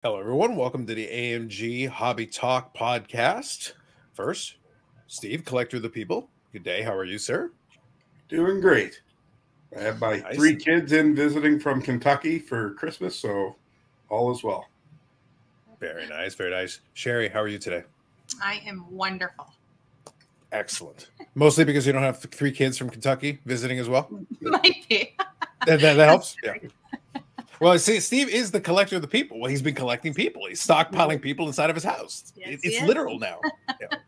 Hello, everyone. Welcome to the AMG Hobby Talk podcast. First, Steve, collector of the people. Good day. How are you, sir? Doing great. I have my Nice. three kids in visiting from Kentucky for Christmas, so all is well. Very nice. Very nice. Sherry, how are you today? I am wonderful. Excellent. Mostly because you don't have three kids from Kentucky visiting as well. Might be. That helps. Yeah. Well, see, Steve is the collector of the people. Well, he's been collecting people. He's stockpiling people inside of his house. Yes, It's literal now. Yeah.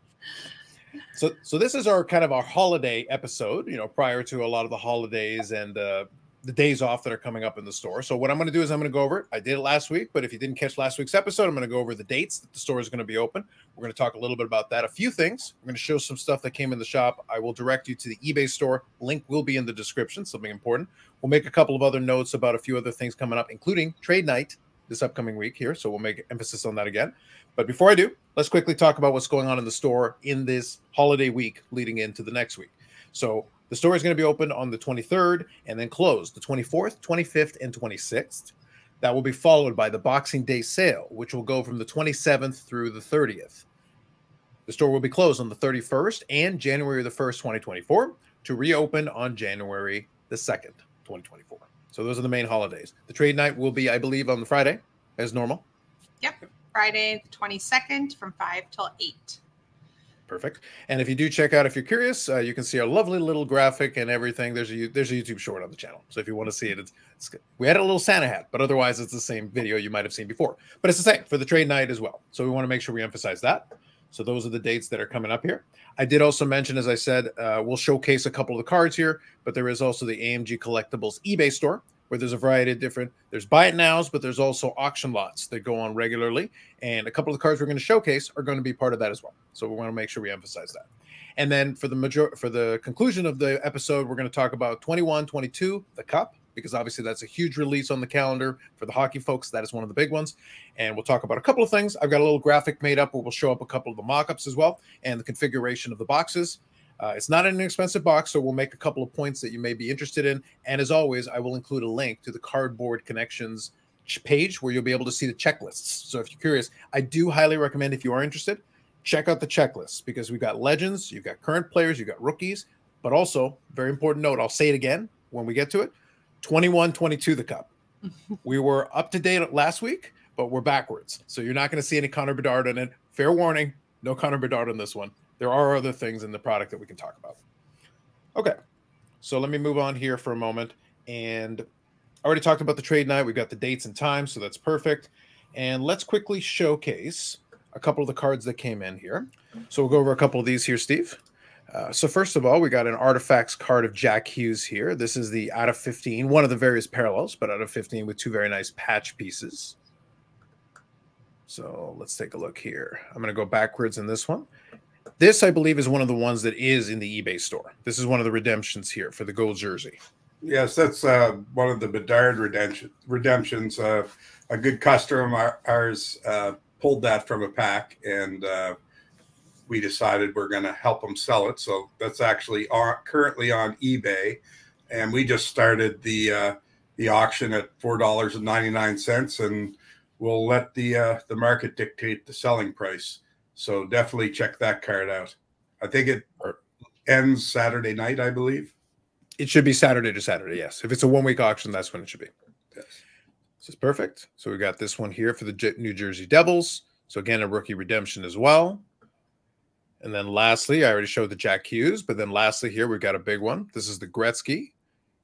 So this is our kind of our holiday episode, prior to a lot of the holidays and the days off that are coming up in the store. So what I'm going to do is I'm going to go over it. I did it last week, but if you didn't catch last week's episode, I'm going to go over the dates that the store is going to be open. We're going to talk a little bit about that. A few things. We're going to show some stuff that came in the shop. I will direct you to the eBay store. Link will be in the description, something important. We'll make a couple of other notes about a few other things coming up, including trade night this upcoming week here. So we'll make emphasis on that again. But before I do, let's quickly talk about what's going on in the store in this holiday week leading into the next week. So the store is going to be open on the 23rd and then closed the 24th, 25th, and 26th. That will be followed by the Boxing Day sale, which will go from the 27th through the 30th. The store will be closed on the 31st and January the 1st, 2024, to reopen on January the 2nd, 2024. So those are the main holidays. The trade night will be, I believe, on the Friday, as normal. Yep. Friday the 22nd from 5 till 8. Perfect. And if you do check out, if you're curious, you can see our lovely little graphic and everything. There's a YouTube short on the channel. So if you want to see it, it's good. We had a little Santa hat, but otherwise it's the same video you might have seen before. But it's the same for the trade night as well. So we want to make sure we emphasize that. So those are the dates that are coming up here. I did also mention, as I said, we'll showcase a couple of the cards here, but there is also the AMG Collectibles eBay store, where there's a variety of different, there's buy it nows, but there's also auction lots that go on regularly. And a couple of the cards we're going to showcase are going to be part of that as well. So we want to make sure we emphasize that. And then for the conclusion of the episode, we're going to talk about 21-22, the Cup, because obviously that's a huge release on the calendar for the hockey folks. That is one of the big ones. And we'll talk about a couple of things. I've got a little graphic made up where we'll show up a couple of the mock-ups as well and the configuration of the boxes. It's not an inexpensive box, so we'll make a couple of points that you may be interested in. And as always, I will include a link to the Cardboard Connections page where you'll be able to see the checklists. So if you're curious, I do highly recommend, if you are interested, check out the checklists, because we've got legends, you've got current players, you've got rookies, but also, very important note, I'll say it again when we get to it, 21-22 the Cup. We were up to date last week, but we're backwards. So you're not going to see any Connor Bedard in it. Fair warning, no Connor Bedard on this one. There are other things in the product that we can talk about. Okay, so let me move on here for a moment. And I already talked about the trade night. We've got the dates and times, so that's perfect. And let's quickly showcase a couple of the cards that came in here. So we'll go over a couple of these here, Steve. So first of all, we got an Artifacts card of Jack Hughes here. This is the out of 15, one of the various parallels, but out of 15 with two very nice patch pieces. So let's take a look here. I'm going to go backwards in this one. This, I believe, is one of the ones that is in the eBay store. This is one of the redemptions here for the gold jersey. Yes, that's one of the Bedard redemptions. A good customer of ours pulled that from a pack, and we decided we're going to help them sell it. So that's actually currently on eBay, and we just started the auction at $4.99, and we'll let the market dictate the selling price. So definitely check that card out. I think it ends Saturday night, I believe. It should be Saturday to Saturday, yes. If it's a one-week auction, that's when it should be. Yes. This is perfect. So we got this one here for the New Jersey Devils. So again, a rookie redemption as well. And then lastly, I already showed the Jack Hughes, but then lastly here, we've got a big one. This is the Gretzky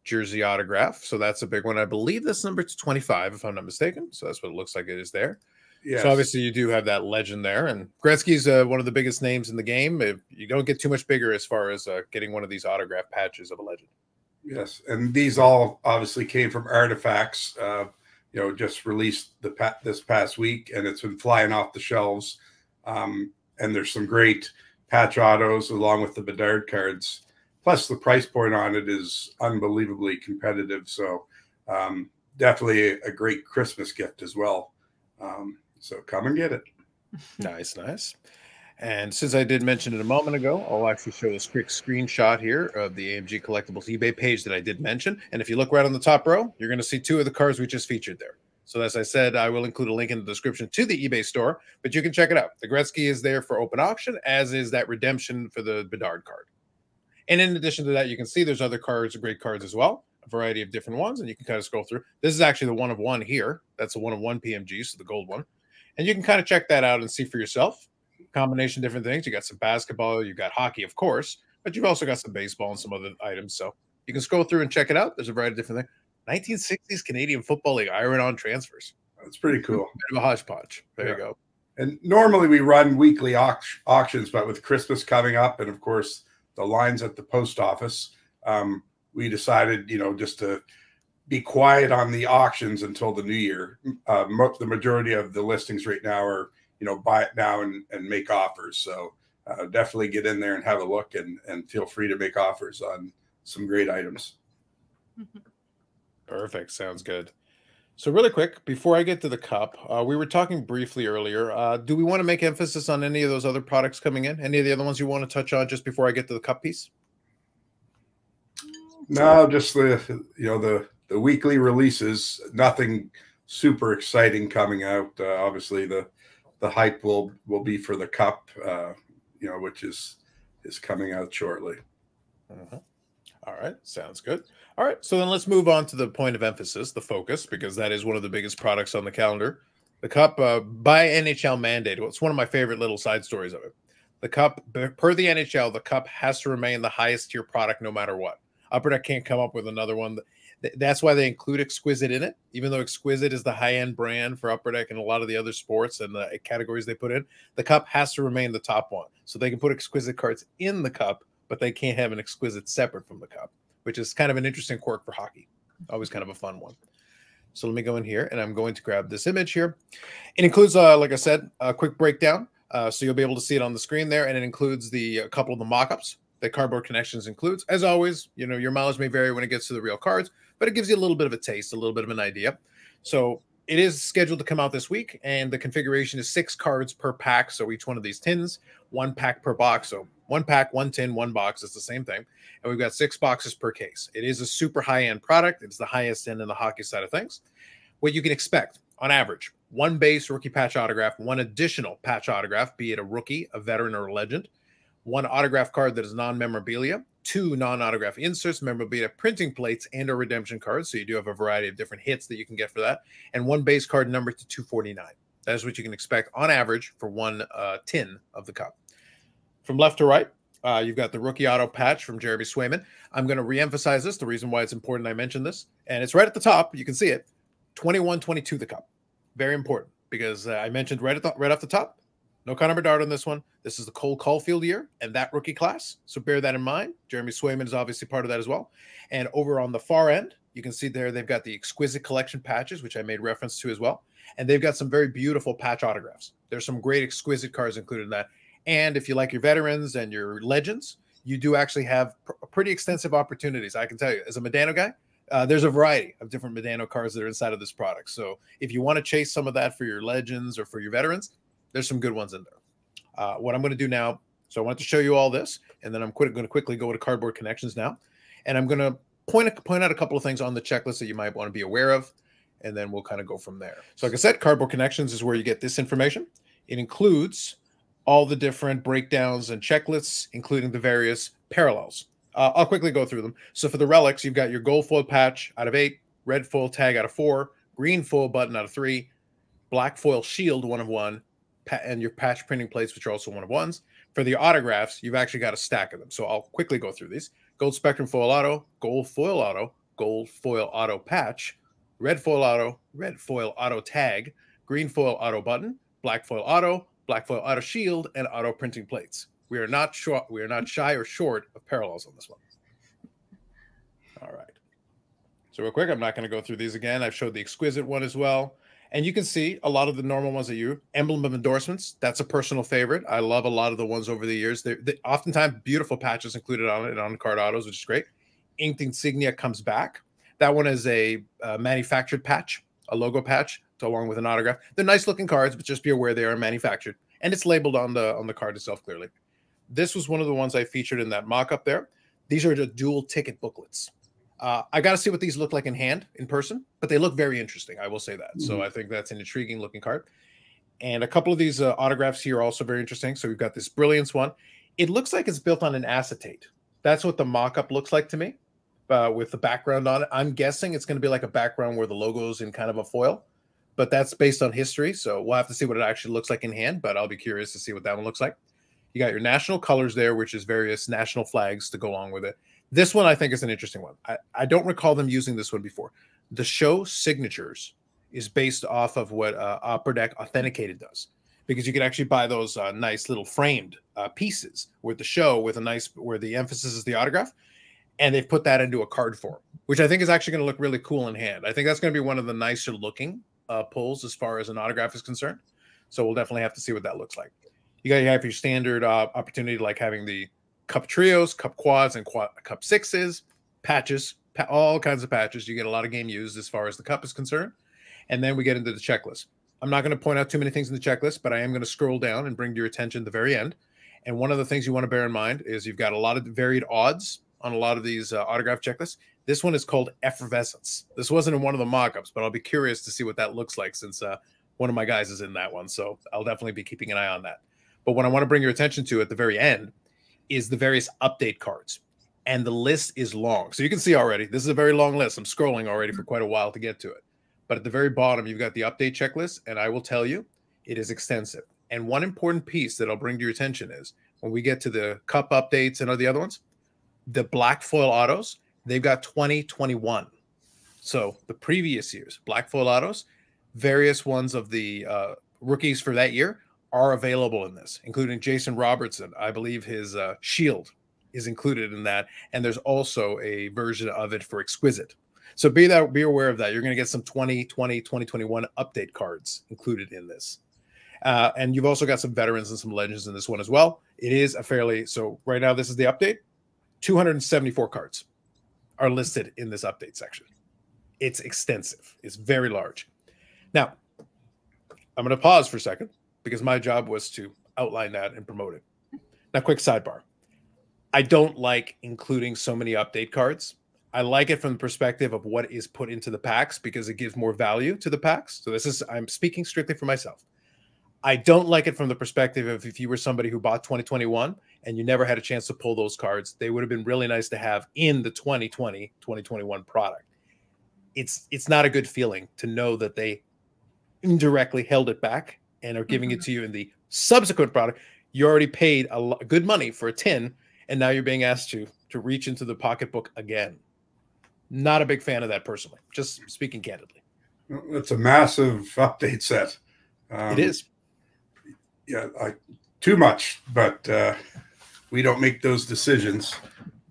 jersey autograph. So that's a big one. I believe this number is 25, if I'm not mistaken. So that's what it looks like it is there. Yes. So obviously you do have that legend there, and Gretzky's one of the biggest names in the game. You don't get too much bigger as far as getting one of these autograph patches of a legend. Yes, and these all obviously came from Artifacts. Just released this past week, and it's been flying off the shelves. And there's some great patch autos along with the Bedard cards. Plus, the price point on it is unbelievably competitive. So definitely a great Christmas gift as well. So come and get it. Nice, nice. And since I did mention it a moment ago, I'll actually show this quick screenshot here of the AMG Collectibles eBay page that I did mention. And if you look right on the top row, you're going to see two of the cards we just featured there. So as I said, I will include a link in the description to the eBay store, but you can check it out. The Gretzky is there for open auction, as is that redemption for the Bedard card. And in addition to that, you can see there's other cards, great cards as well, a variety of different ones, and you can kind of scroll through. This is actually the one of one here. That's a one of one PMG, so the gold one. And you can kind of check that out and see for yourself. Combination different things. You got some basketball, you got hockey, of course, but you've also got some baseball and some other items. So you can scroll through and check it out. There's a variety of different things. 1960s Canadian Football League iron-on transfers. That's pretty cool. Bit of a hodgepodge. There you go. And normally we run weekly auctions, but with Christmas coming up and, of course, the lines at the post office, we decided, just to be quiet on the auctions until the new year. The majority of the listings right now are, buy it now and make offers. So definitely get in there and have a look and feel free to make offers on some great items. Perfect. Sounds good. So really quick, before I get to the cup, we were talking briefly earlier. Do we want to make emphasis on any of those other products coming in? Any of the other ones you want to touch on just before I get to the cup piece? No, just the weekly releases. Nothing super exciting coming out. Obviously, the hype will be for the cup, which is coming out shortly. All right, sounds good. All right, so then let's move on to the point of emphasis, the focus, because that is one of the biggest products on the calendar. The cup, by NHL mandate. Well, it's one of my favorite little side stories of it. The cup, per the NHL, the cup has to remain the highest tier product no matter what. Upper Deck can't come up with another one. That's why they include Exquisite in it, even though Exquisite is the high-end brand for Upper Deck and a lot of the other sports and the categories they put in. The cup has to remain the top one. So they can put Exquisite cards in the cup, but they can't have an Exquisite separate from the cup, which is kind of an interesting quirk for hockey. Always kind of a fun one. So let me go in here, and I'm going to grab this image here. It includes, like I said, a quick breakdown. So you'll be able to see it on the screen there, and it includes a couple of the mock-ups that Cardboard Connections includes. As always, your mileage may vary when it gets to the real cards, but it gives you a little bit of a taste, a little bit of an idea. So it is scheduled to come out this week, and the configuration is 6 cards per pack. So each one of these tins, 1 pack per box. So 1 pack, 1 tin, 1 box. It's the same thing. And we've got 6 boxes per case. It is a super high-end product. It's the highest end in the hockey side of things. What you can expect, on average, 1 base rookie patch autograph, 1 additional patch autograph, be it a rookie, a veteran, or a legend, 1 autograph card that is non-memorabilia, 2 non-autograph inserts, memorabilia printing plates, and or redemption cards. So you do have a variety of different hits that you can get for that. And 1 base card numbered to 249. That is what you can expect on average for 1 tin of the cup. From left to right, you've got the rookie auto patch from Jeremy Swayman. I'm going to reemphasize this, the reason why it's important I mentioned this. And it's right at the top. You can see it. 21-22 the cup. Very important because I mentioned right off the top, no Connor Bedard on this one. This is the Cole Caulfield year and that rookie class. So bear that in mind. Jeremy Swayman is obviously part of that as well. And over on the far end, you can see there they've got the Exquisite Collection patches, which I made reference to as well. And they've got some very beautiful patch autographs. There's some great Exquisite cards included in that. And if you like your veterans and your legends, you do actually have pretty extensive opportunities. I can tell you, as a Medano guy, there's a variety of different Medano cards that are inside of this product. So if you want to chase some of that for your legends or for your veterans, there's some good ones in there. What I'm going to do now, so I wanted to show you all this, and then I'm going to quickly go to Cardboard Connections now. And I'm going to point out a couple of things on the checklist that you might want to be aware of, and then we'll kind of go from there. So like I said, Cardboard Connections is where you get this information. It includes all the different breakdowns and checklists, including the various parallels. I'll quickly go through them. So for the relics, you've got your gold foil patch out of 8, red foil tag out of 4, green foil button out of 3, black foil shield 1 of 1, and your patch printing plates, which are also 1 of 1s. For the autographs, you've actually got a stack of them. So I'll quickly go through these. Gold Spectrum foil auto, gold foil auto patch, red foil auto tag, green foil auto button, black foil auto shield, and auto printing plates. We are not shy or short of parallels on this one. All right. So real quick, I'm not going to go through these again. I've showed the Exquisite one as well. And you can see a lot of the normal ones that you emblem of endorsements. That's a personal favorite. I love a lot of the ones over the years. They oftentimes beautiful patches included on it and on card autos, which is great. Inked insignia comes back. That one is a manufactured patch, a logo patch, along with an autograph. They're nice looking cards, but just be aware they are manufactured. And it's labeled on the card itself clearly. This was one of the ones I featured in that mock-up there. These are the dual ticket booklets. I got to see what these look like in hand, in person, but they look very interesting. I will say that. Mm-hmm. So I think that's an intriguing looking card. And a couple of these autographs here are also very interesting. So we've got this Brilliance one. It looks like it's built on an acetate. That's what the mock-up looks like to me, with the background on it. I'm guessing it's going to be like a background where the logo is in kind of a foil, but that's based on history. So we'll have to see what it actually looks like in hand, but I'll be curious to see what that one looks like. You got your national colors there, which is various national flags to go along with it. This one I think is an interesting one. I don't recall them using this one before. The show signatures is based off of what Upper Deck Authenticated does, because you can actually buy those nice little framed pieces with the show, with a nice, where the emphasis is the autograph, and they've put that into a card form, which I think is actually going to look really cool in hand. I think that's going to be one of the nicer looking pulls as far as an autograph is concerned. So we'll definitely have to see what that looks like. You have your standard opportunity, like having the cup trios, cup quads, and cup sixes, patches, all kinds of patches. You get a lot of game used as far as the cup is concerned. And then we get into the checklist. I'm not going to point out too many things in the checklist, but I am going to scroll down and bring to your attention the very end. And one of the things you want to bear in mind is you've got a lot of varied odds on a lot of these autograph checklists. This one is called Effervescence. This wasn't in one of the mock-ups, but I'll be curious to see what that looks like, since one of my guys is in that one. So I'll definitely be keeping an eye on that. But what I want to bring your attention to at the very end is the various update cards. And the list is long. So you can see already, this is a very long list. I'm scrolling already for quite a while to get to it. But at the very bottom, you've got the update checklist, and I will tell you, it is extensive. And one important piece that I'll bring to your attention is when we get to the cup updates and all the other ones, the black foil autos, they've got 2021. So the previous years, black foil autos, various ones of the rookies for that year are available in this, including Jason Robertson. I believe his shield is included in that. And there's also a version of it for Exquisite. So be aware of that. You're going to get some 2020, 2021 update cards included in this. And you've also got some veterans and some legends in this one as well. It is a fairly, so right now this is the update. 274 cards are listed in this update section. It's extensive. It's very large. Now, I'm going to pause for a second because my job was to outline that and promote it. Now, quick sidebar. I don't like including so many update cards. I like it from the perspective of what is put into the packs, because it gives more value to the packs. So I'm speaking strictly for myself. I don't like it from the perspective of if you were somebody who bought 2021 and you never had a chance to pull those cards, they would have been really nice to have in the 2020, 2021 product. It's not a good feeling to know that they indirectly held it back and are giving it to you in the subsequent product. You already paid good money for a tin, and now you're being asked to reach into the pocketbook again. Not a big fan of that personally, just speaking candidly. It's a massive update set. It is. Yeah, too much, but we don't make those decisions.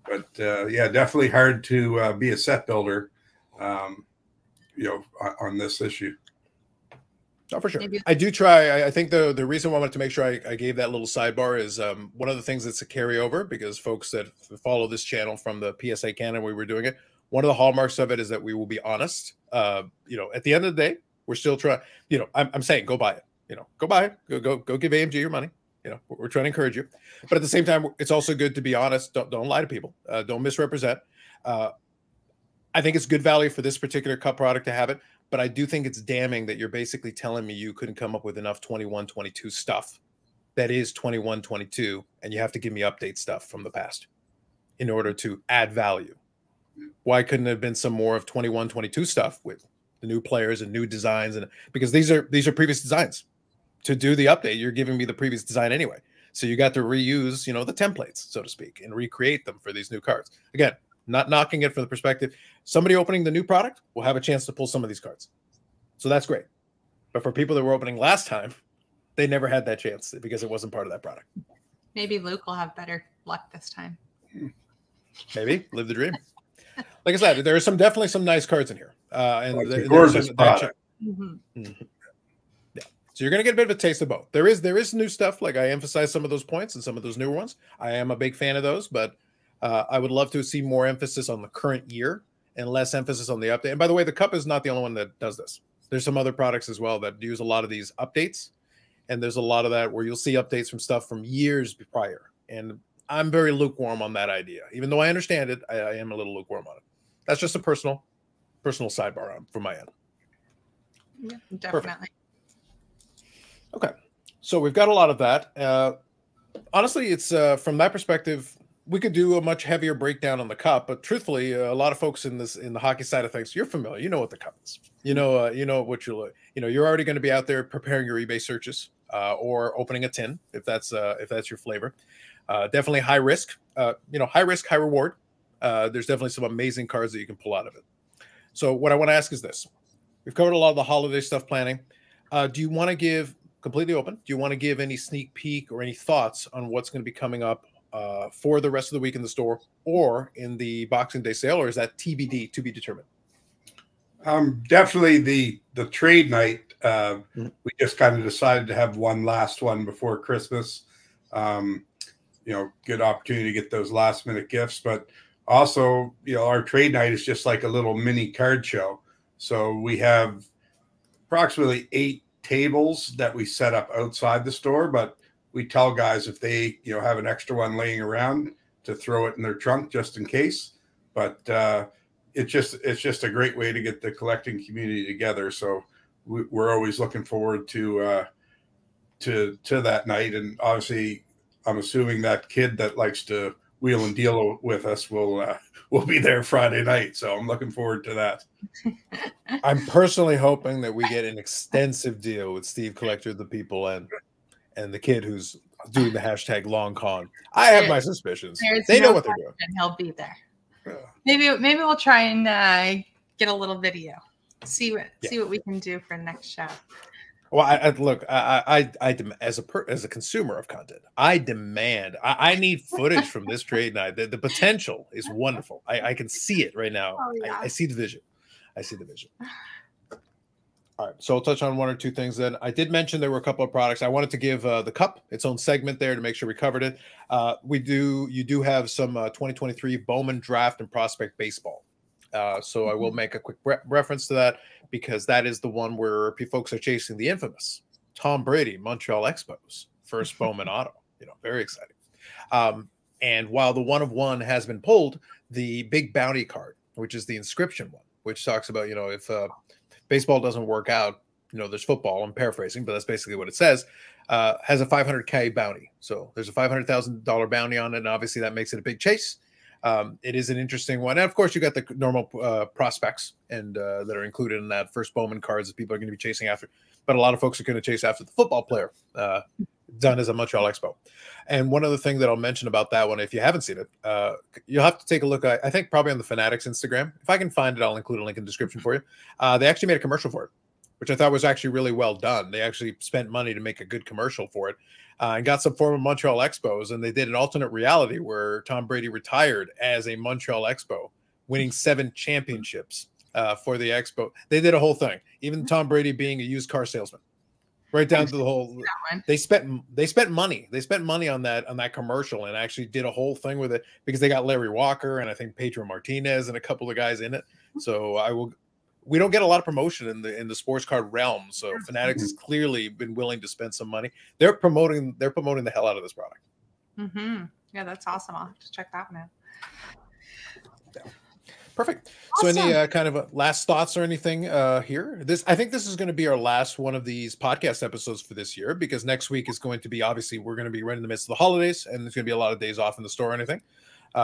But yeah, definitely hard to be a set builder, on this issue. Oh, for sure. I do try. I think the reason why I wanted to make sure I gave that little sidebar is one of the things that's a carryover, because folks that follow this channel from the PSA Canada, we were doing it. One of the hallmarks of it is that we will be honest. At the end of the day, we're still trying. I'm saying go buy it. Go buy it. Go give AMG your money. We're trying to encourage you, but at the same time, it's also good to be honest. Don't lie to people. Don't misrepresent. I think it's good value for this particular cup product to have it, but I do think it's damning that you're basically telling me you couldn't come up with enough 21, 22 stuff that is 21, 22, and you have to give me update stuff from the past in order to add value. Why couldn't it have been some more of 21, 22 stuff with the new players and new designs? And because these are previous designs. To do the update, you're giving me the previous design anyway. So you got to reuse, the templates, so to speak, and recreate them for these new cards. Again, not knocking it from the perspective. Somebody opening the new product will have a chance to pull some of these cards. So that's great. But for people that were opening last time, they never had that chance because it wasn't part of that product. Maybe Luke will have better luck this time. Maybe. Live the dream. Like I said, there are definitely some nice cards in here. Gorgeous product. Yeah. So you're going to get a bit of a taste of both. There is new stuff. Like I emphasize some of those points and some of those newer ones. I am a big fan of those, but I would love to see more emphasis on the current year and less emphasis on the update. And by the way, the cup is not the only one that does this. There's some other products as well that use a lot of these updates. And there's a lot of that where you'll see updates from stuff from years prior. And I'm very lukewarm on that idea. Even though I understand it, I am a little lukewarm on it. That's just a personal sidebar from my end. Yeah, definitely. Perfect. Okay, so we've got a lot of that. Honestly, it's from that perspective, we could do a much heavier breakdown on the cup, but truthfully, a lot of folks in the hockey side of things, you're familiar. You know what the cup is. You know what you're already going to be out there preparing your eBay searches or opening a tin if that's your flavor. Definitely high risk. High risk, high reward. There's definitely some amazing cards that you can pull out of it. So what I want to ask is this: we've covered a lot of the holiday stuff planning. Do you want to give completely open? Do you want to give any sneak peek or any thoughts on what's going to be coming up for the rest of the week in the store or in the Boxing Day sale, or is that TBD, to be determined? Definitely the trade night. We just kind of decided to have one last one before Christmas. Good opportunity to get those last minute gifts, but also, our trade night is just like a little mini card show. So we have approximately 8 tables that we set up outside the store, but we tell guys if they have an extra one laying around to throw it in their trunk just in case. But it's just a great way to get the collecting community together. So we're always looking forward to that night. And obviously, I'm assuming that kid that likes to wheel and deal with us will be there Friday night. So I'm looking forward to that. I'm personally hoping that we get an extensive deal with Steve Collector, the people, and the kid who's doing the hashtag long con. I have my suspicions. They know what they're doing. He'll be there. Yeah. Maybe we'll try and get a little video. See what we can do for next show. Well, I as a consumer of content, I demand. I need footage from this trade night. The potential is wonderful. I can see it right now. Oh, yeah. I see the vision. All right, so I'll touch on 1 or 2 things. Then I did mention there were a couple of products. I wanted to give the cup its own segment there to make sure we covered it. You do have some 2023 Bowman Draft and Prospect Baseball. So I will make a quick reference to that because that is the one where folks are chasing the infamous Tom Brady Montreal Expos first Bowman auto. Very exciting. And while the 1 of 1 has been pulled, the big bounty card, which is the inscription one, which talks about if baseball doesn't work out, there's football. I'm paraphrasing, but that's basically what it says. Has a $500K bounty, so there's a $500,000 bounty on it, and obviously that makes it a big chase. It is an interesting one. And of course, you got the normal prospects and that are included in that first Bowman cards that people are going to be chasing after. But a lot of folks are going to chase after the football player done as a Montreal Expo. And one other thing that I'll mention about that one, if you haven't seen it, you'll have to take a look. I think probably on the Fanatics Instagram. If I can find it, I'll include a link in the description for you. They actually made a commercial for it, which I thought was actually really well done. They actually spent money to make a good commercial for it. And got some former Montreal Expos, and they did an alternate reality where Tom Brady retired as a Montreal Expo, winning 7 championships for the Expo. They did a whole thing, even Tom Brady being a used car salesman, right down to the whole. They spent money. They spent money on that commercial, and actually did a whole thing with it because they got Larry Walker and I think Pedro Martinez and a couple of guys in it. So we don't get a lot of promotion in the sports card realm. So Fanatics has clearly been willing to spend some money. They're promoting the hell out of this product. Mm-hmm. Yeah, that's awesome. I'll have to check that one out. Yeah. Perfect. Awesome. So any kind of last thoughts or anything here? I think this is going to be our last one of these podcast episodes for this year, because next week is going to be, obviously, we're going to be right in the midst of the holidays, and there's going to be a lot of days off in the store or anything.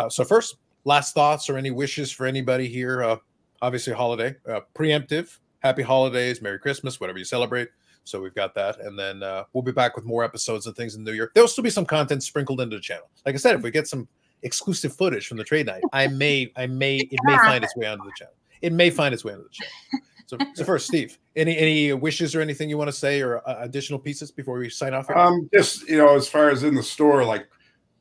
So first, last thoughts or any wishes for anybody here. Obviously, holiday, preemptive, happy holidays, Merry Christmas, whatever you celebrate. So we've got that. And then we'll be back with more episodes and things in the new year. There'll still be some content sprinkled into the channel. Like I said, if we get some exclusive footage from the trade night, it may find its way onto the channel. It may find its way onto the channel. So first, Steve, any wishes or anything you want to say or additional pieces before we sign off here? Just, as far as in the store, like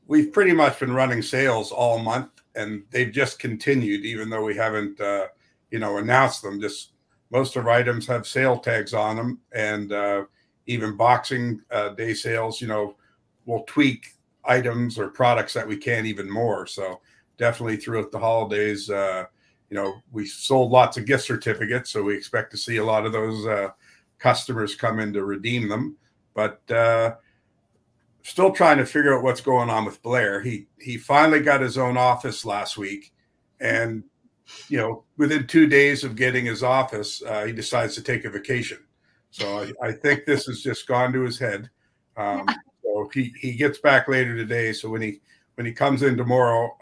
we've pretty much been running sales all month, and they've just continued, even though we haven't announced them. Just most of our items have sale tags on them, and even Boxing Day sales, we'll tweak items or products that we can even more. So definitely throughout the holidays, we sold lots of gift certificates, so we expect to see a lot of those customers come in to redeem them. But still trying to figure out what's going on with Blair. He finally got his own office last week, and you know, within 2 days of getting his office, he decides to take a vacation. So I think this has just gone to his head. So he gets back later today. So when he comes in tomorrow,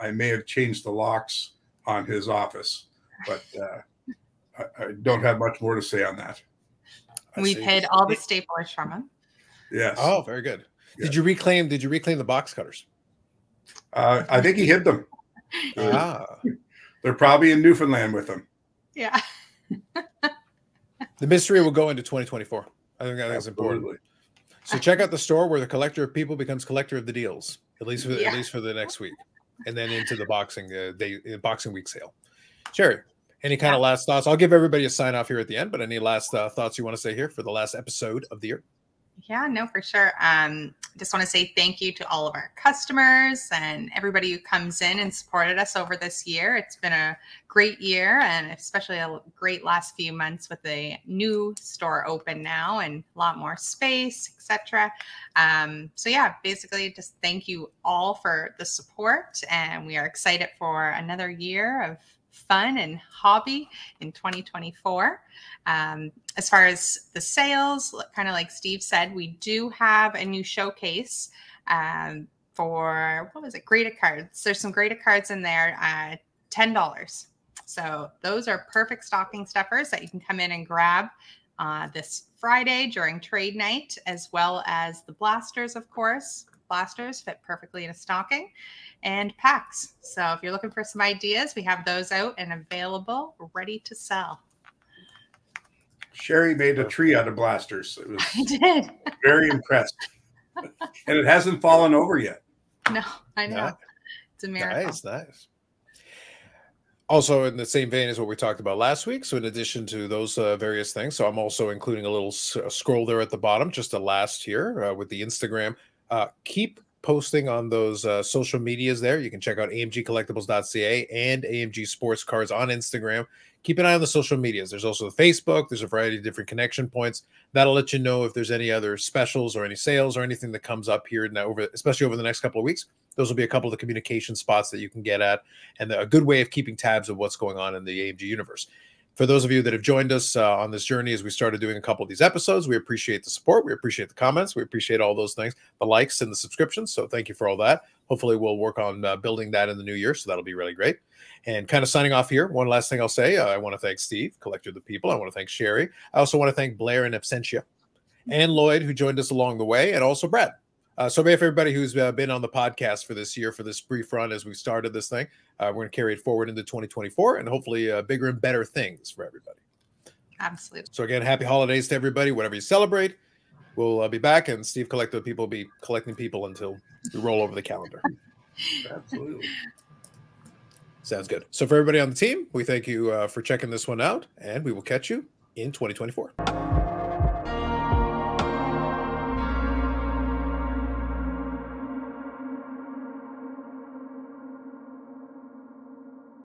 I may have changed the locks on his office, but I don't have much more to say on that. We paid all the staplers from him. Yes. Oh, very good. Yeah. Did you reclaim the box cutters? I think he hid them. They're probably in Newfoundland with him. Yeah. The mystery will go into 2024. I think that's important. So check out the store where the collector of people becomes collector of the deals, at least for the next week, and then into the Boxing Week sale. Sherry, any kind of last thoughts? I'll give everybody a sign off here at the end, but any last thoughts you want to say here for the last episode of the year? Yeah, no, for sure. Just want to say thank you to all of our customers and everybody who comes in and supported us over this year. It's been a great year, and especially a great last few months with the new store open now and a lot more space, etc. So yeah, basically just thank you all for the support, and we are excited for another year of fun and hobby in 2024. As far as the sales, kind of like Steve said, we do have a new showcase for, what was it, graded cards. There's some graded cards in there, $10. So those are perfect stocking stuffers that you can come in and grab this Friday during trade night, as well as the blasters, of course. Blasters fit perfectly in a stocking, and packs. So if you're looking for some ideas, we have those out and available, ready to sell. Sherry made a tree out of blasters. I did. Very impressed. And it hasn't fallen over yet. No, I know. Nice. It's a miracle. Nice. Also, in the same vein as what we talked about last week, so in addition to those various things, so I'm also including a little scroll there at the bottom, just a last here with the Instagram. Keep posting on those social medias there. You can check out amgcollectibles.ca and AMG Sportscards on Instagram. Keep an eye on the social medias. There's also the Facebook. There's a variety of different connection points. That'll let you know if there's any other specials or any sales or anything that comes up here now, especially over the next couple of weeks. Those will be a couple of the communication spots that you can get at, and a good way of keeping tabs of what's going on in the AMG universe. For those of you that have joined us on this journey as we started doing a couple of these episodes, we appreciate the support. We appreciate the comments. We appreciate all those things, the likes and the subscriptions. So thank you for all that. Hopefully we'll work on building that in the new year. So that'll be really great. And kind of signing off here, one last thing I'll say. I want to thank Steve, Collector of the People. I want to thank Sherry. I also want to thank Blair and Absentia and Lloyd, who joined us along the way, and also Brad. So for everybody who's been on the podcast for this year, for this brief run as we started this thing, we're going to carry it forward into 2024 and hopefully bigger and better things for everybody. Absolutely. So again, happy holidays to everybody, whatever you celebrate. We'll be back, and Steve Collector of the People will be collecting people until we roll over the calendar. Absolutely. Sounds good. So for everybody on the team, we thank you for checking this one out, and we will catch you in 2024.